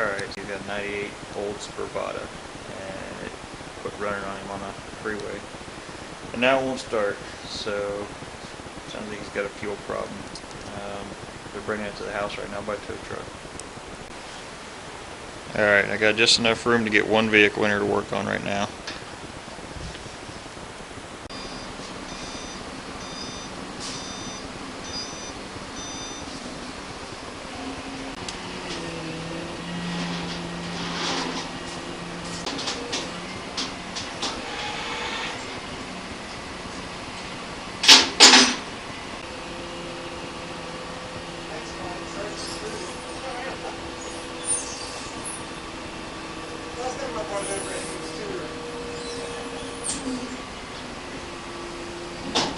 Alright, so he's got 98 volts Bravada, and it quit running on him on a freeway. And now it won't start, so sounds like he's got a fuel problem. They're bringing it to the house right now by tow truck. Alright, I got just enough room to get one vehicle in here to work on right now.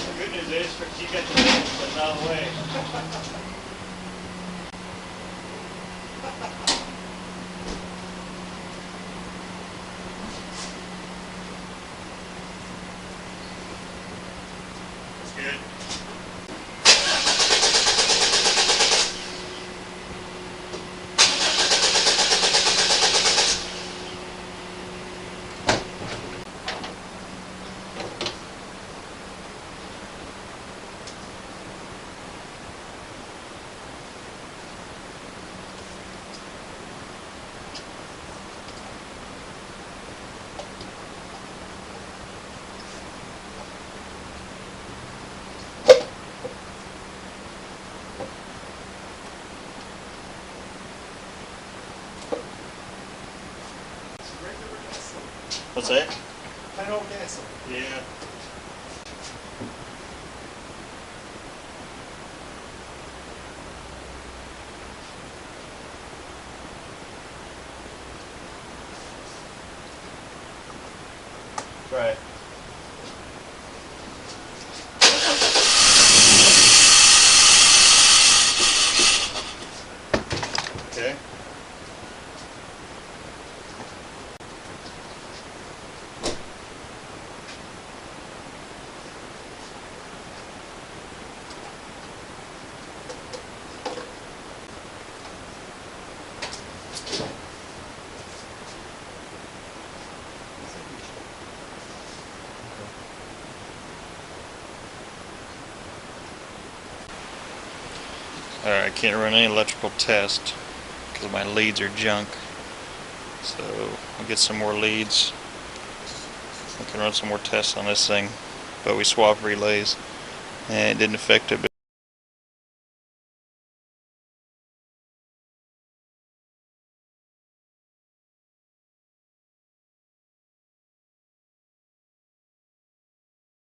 The good news is you get the thing, but not away. That's good. What's that? Plain old gasoline. Yeah. Right. Okay. Alright, I can't run any electrical test because my leads are junk. So I'll get some more leads. I can run some more tests on this thing. But we swapped relays and it didn't affect it.